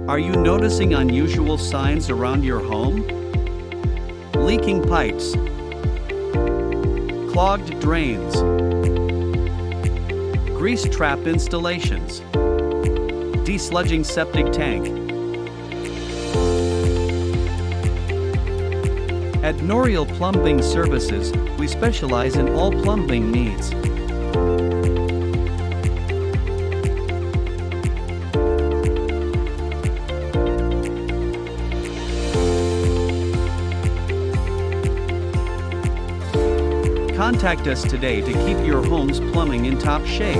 Are you noticing unusual signs around your home? Leaking pipes, clogged drains, grease trap installations, desludging septic tank. At Noriel Plumbing Services, we specialize in all plumbing needs. Contact us today to keep your home's plumbing in top shape.